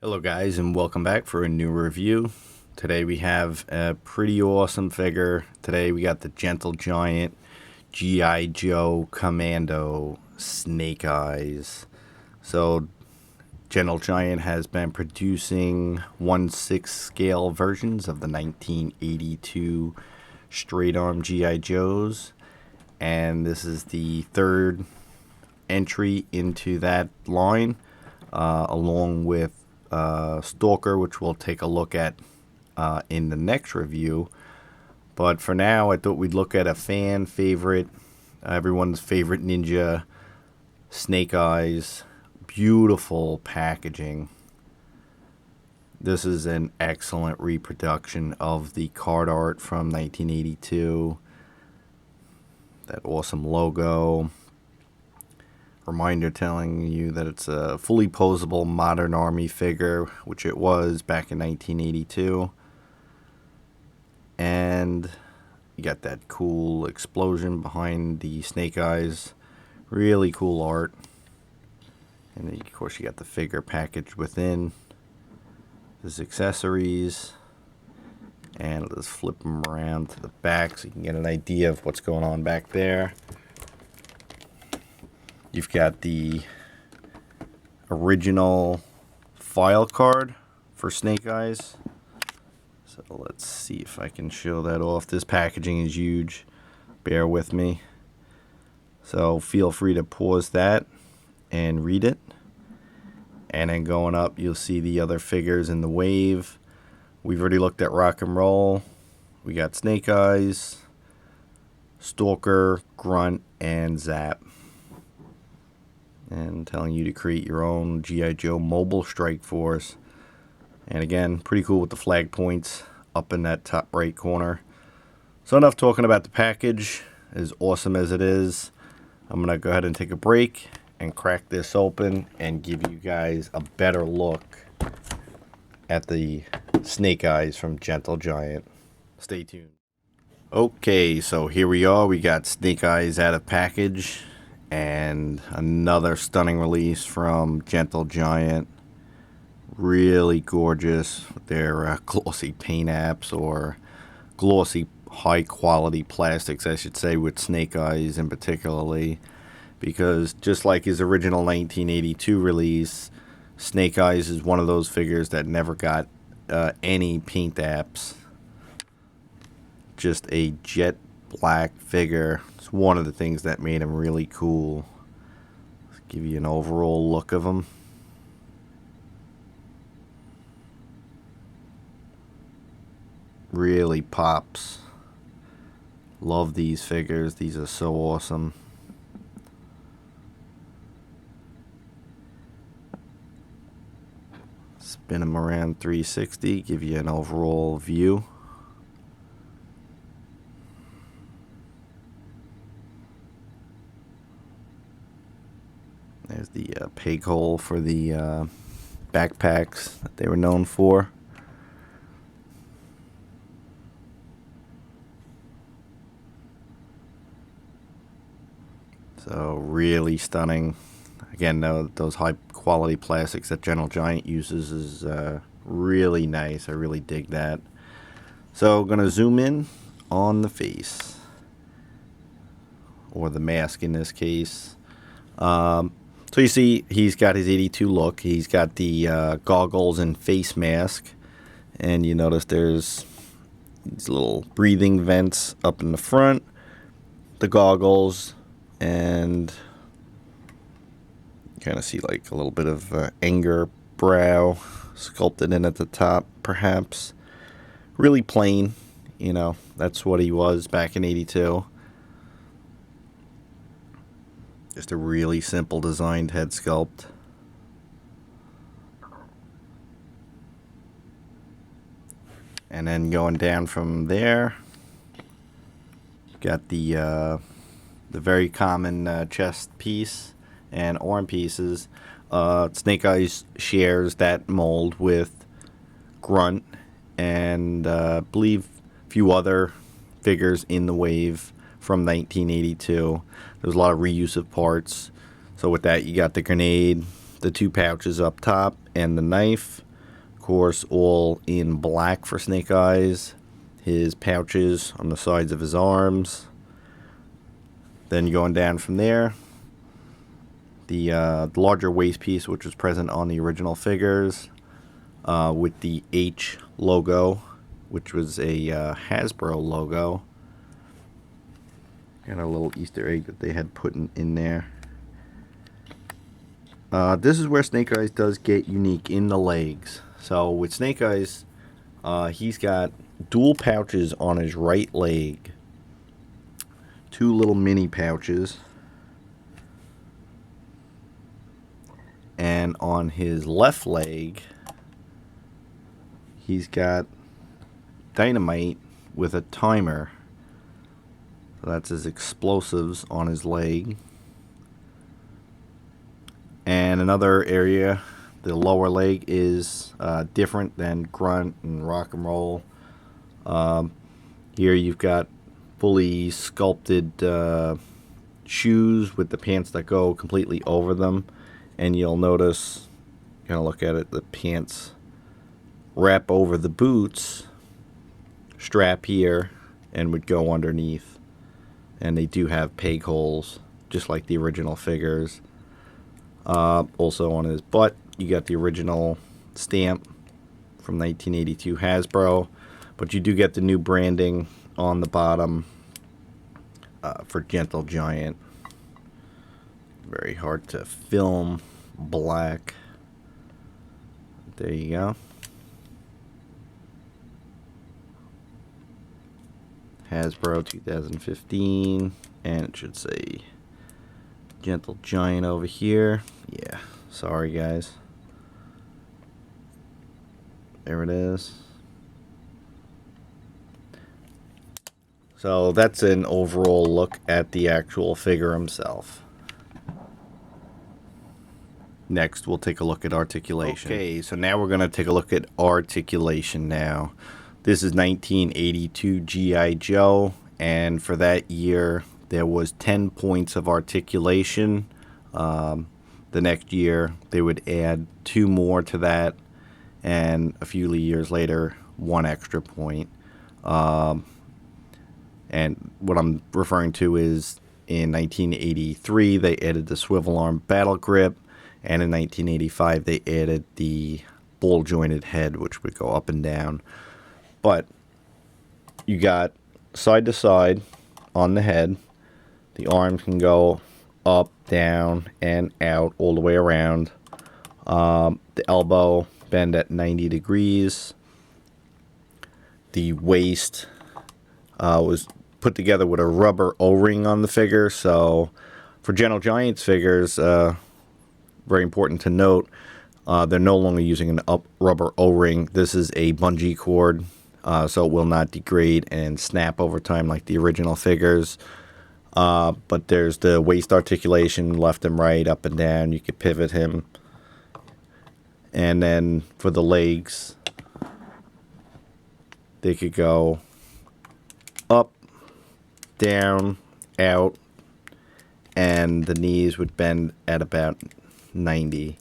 Hello guys, and welcome back for a new review. Today we have a pretty awesome figure. Today we got the Gentle Giant G.I. Joe Commando Snake Eyes. So Gentle Giant has been producing 1/6 scale versions of the 1982 straight arm G.I. Joes, and this is the third entry into that line, along with Stalker, which we'll take a look at in the next review. But for now, I thought we'd look at a fan favorite, everyone's favorite ninja, Snake Eyes. Beautiful packaging. This is an excellent reproduction of the card art from 1982. That awesome logo. Reminder telling you that it's a fully posable modern army figure, which it was back in 1982. And you got that cool explosion behind the Snake Eyes. Really cool art. And then, of course, you got the figure packaged within. There's accessories. And let's flip them around to the back so you can get an idea of what's going on back there. You've got the original file card for Snake Eyes. So let's see if I can show that off. This packaging is huge. Bear with me. So feel free to pause that and read it. And then going up, you'll see the other figures in the wave. We've already looked at Rock and Roll. We got Snake Eyes, Stalker, Grunt, and Zap. And telling you to create your own G.I. Joe mobile strike force. And again, pretty cool with the flag points up in that top right corner. So enough talking about the package. As awesome as it is, I'm going to go ahead and take a break and crack this open and give you guys a better look at the Snake Eyes from Gentle Giant. Stay tuned. Okay, so here we are. We got Snake Eyes out of package. And another stunning release from Gentle Giant. Really gorgeous with their glossy paint apps, or glossy high quality plastics, I should say, with Snake Eyes in particularly. Because just like his original 1982 release, Snake Eyes is one of those figures that never got any paint apps. Just a jet black figure. It's one of the things that made him really cool. Let's give you an overall look of him. Really pops. Love these figures. These are so awesome. Spin them around 360, give you an overall view. There's the peg hole for the backpacks that they were known for. So really stunning. Again, those high quality plastics that Gentle Giant uses is really nice. I really dig that. So I'm going to zoom in on the face, or the mask in this case. So you see he's got his 82 look. He's got the goggles and face mask. And you notice there's these little breathing vents up in the front. The goggles. And you kind of see like a little bit of anger brow sculpted in at the top, perhaps. Really plain. You know, that's what he was back in 82. Just a really simple designed head sculpt. And then going down from there, got the very common chest piece and arm pieces. Snake Eyes shares that mold with Grunt and I believe a few other figures in the wave from 1982. There's a lot of reuse of parts. So with that, you got the grenade, the two pouches up top, and the knife. course, all in black for Snake Eyes. His pouches on the sides of his arms. Then going down from there, the larger waist piece, which was present on the original figures, with the H logo, which was a Hasbro logo. Got a little Easter egg that they had put in there. This is where Snake Eyes does get unique, in the legs. So with Snake Eyes, he's got dual pouches on his right leg. Two little mini pouches. And on his left leg, he's got dynamite with a timer. So that's his explosives on his leg. And another area, the lower leg, is different than Grunt and Rock and Roll. Here you've got fully sculpted shoes with the pants that go completely over them. And you'll notice, kind of look at it, the pants wrap over the boots, strap here, and would go underneath. And they do have peg holes, just like the original figures. Also on his butt, you got the original stamp from 1982 Hasbro, but you do get the new branding on the bottom for Gentle Giant. Very hard to film black. There you go. Hasbro 2015, and it should say Gentle Giant over here. Yeah, sorry guys. There it is. So that's an overall look at the actual figure himself. Next, we'll take a look at articulation. Okay, so now we're going to take a look at articulation now. This is 1982 G.I. Joe, and for that year, there was 10 points of articulation. The next year, they would add 2 more to that, and a few years later, 1 extra point. And what I'm referring to is in 1983, they added the swivel arm battle grip, and in 1985, they added the ball jointed head, which would go up and down. But you got side to side on the head. The arms can go up, down, and out all the way around. The elbow bend at 90 degrees. The waist was put together with a rubber O-ring on the figure. So for Gentle Giant's figures, very important to note, they're no longer using an rubber O-ring. This is a bungee cord. So it will not degrade and snap over time like the original figures. But there's the waist articulation, left and right, up and down. You could pivot him. And then for the legs, they could go up, down, out, and the knees would bend at about 90.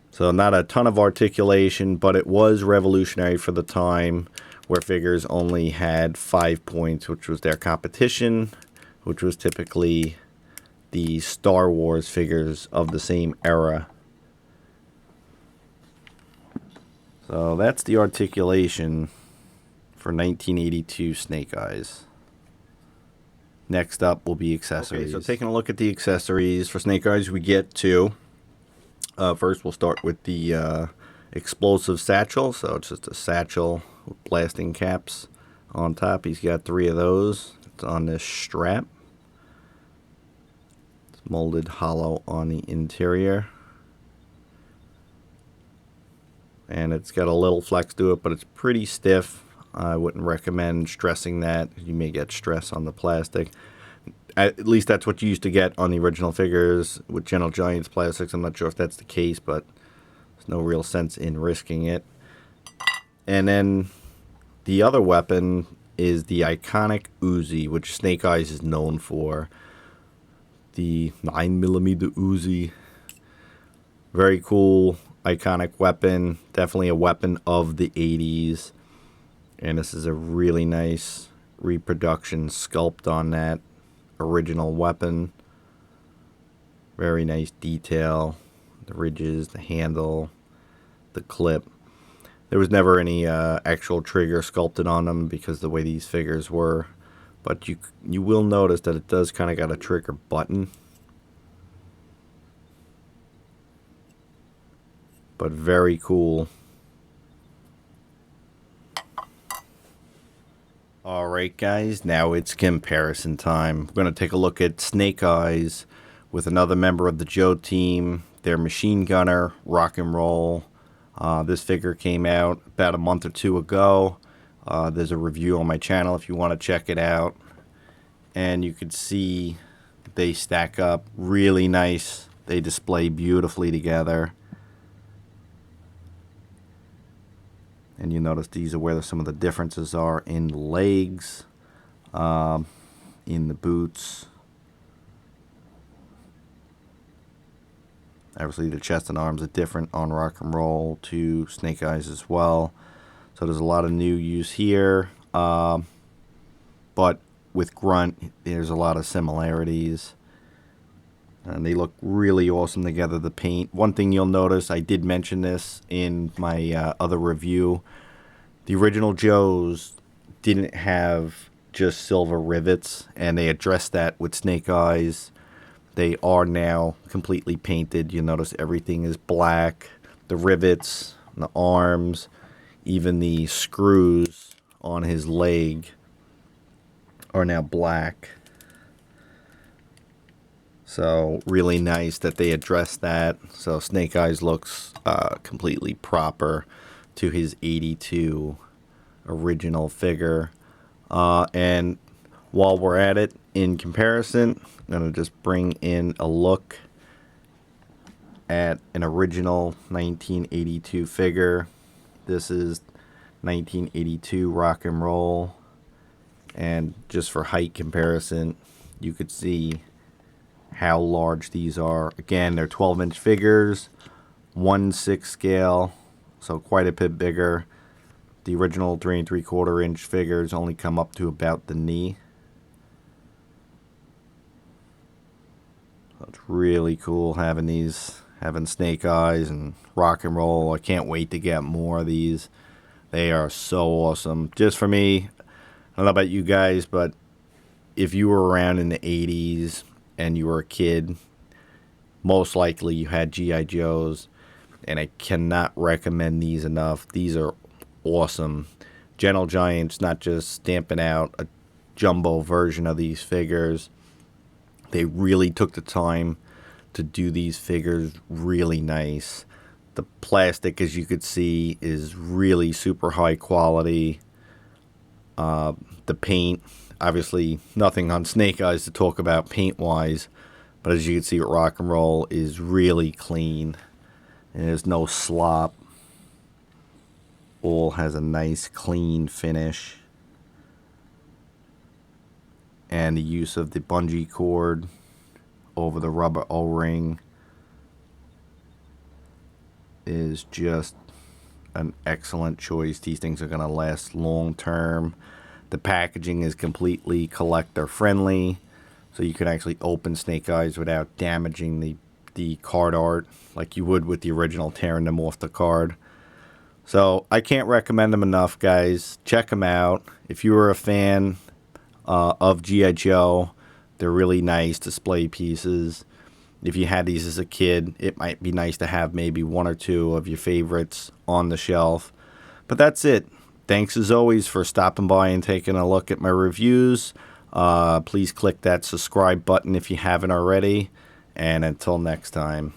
So not a ton of articulation, but it was revolutionary for the time, where figures only had 5 points, which was their competition, which was typically the Star Wars figures of the same era. So that's the articulation for 1982 Snake Eyes. Next up will be accessories. Okay, so taking a look at the accessories for Snake Eyes, we get 2. First, we'll start with the explosive satchel. So it's just a satchel with blasting caps on top. He's got 3 of those. It's on this strap. It's molded hollow on the interior. And it's got a little flex to it, but it's pretty stiff. I wouldn't recommend stressing that. You may get stress on the plastic. At least that's what you used to get on the original figures with Gentle Giant's plastics. I'm not sure if that's the case, but there's no real sense in risking it. And then the other weapon is the iconic Uzi, which Snake Eyes is known for. The 9mm Uzi. Very cool iconic weapon, definitely a weapon of the 80s. And this is a really nice reproduction sculpt on that original weapon. Very nice detail. The ridges, the handle, the clip. There was never any actual trigger sculpted on them because the way these figures were. But you will notice that it does kind of got a trigger button. But very cool. Alright guys, now it's comparison time. We're going to take a look at Snake Eyes with another member of the Joe team, their machine gunner, Rock and Roll. This figure came out about a month or two ago. There's a review on my channel if you want to check it out. And you can see they stack up really nice. They display beautifully together. And you notice these are where some of the differences are in the legs, in the boots. Obviously the chest and arms are different on Rock and Roll to Snake Eyes as well. So there's a lot of new use here. But with Grunt, there's a lot of similarities. And they look really awesome together, the paint. One thing you'll notice, I did mention this in my other review. The original Joes didn't have just silver rivets, and they addressed that with Snake Eyes. They are now completely painted. You'll notice everything is black. The rivets, the arms, even the screws on his leg are now black. So really nice that they addressed that. So Snake Eyes looks completely proper to his 82 original figure. And while we're at it, in comparison, I'm going to just bring in a look at an original 1982 figure. This is 1982 Rock and Roll. And just for height comparison, you could see how large these are. Again, they're 12-inch figures, 1/6 scale, so quite a bit bigger. The original 3 3/4 inch figures only come up to about the knee. So it's really cool having these, having Snake Eyes and Rock and Roll. I can't wait to get more of these. They are so awesome. Just for me, I don't know about you guys, but if you were around in the 80s and you were a kid, most likely you had G.I. Joes, and I cannot recommend these enough. These are awesome. Gentle Giant's not just stamping out a jumbo version of these figures. They really took the time to do these figures really nice. The plastic, as you could see, is really super high quality. The paint, obviously nothing on Snake Eyes to talk about paint-wise, but as you can see, Rock and Roll is really clean, and there's no slop. All has a nice clean finish, and the use of the bungee cord over the rubber O-ring is just an excellent choice. These things are going to last long term. The packaging is completely collector friendly, so you can actually open Snake Eyes without damaging the card art like you would with the original, tearing them off the card. So I can't recommend them enough, guys. Check them out. If you were a fan of G.I. Joe, they're really nice display pieces. If you had these as a kid, it might be nice to have maybe one or two of your favorites on the shelf. But that's it. Thanks as always for stopping by and taking a look at my reviews. Please click that subscribe button if you haven't already. And until next time.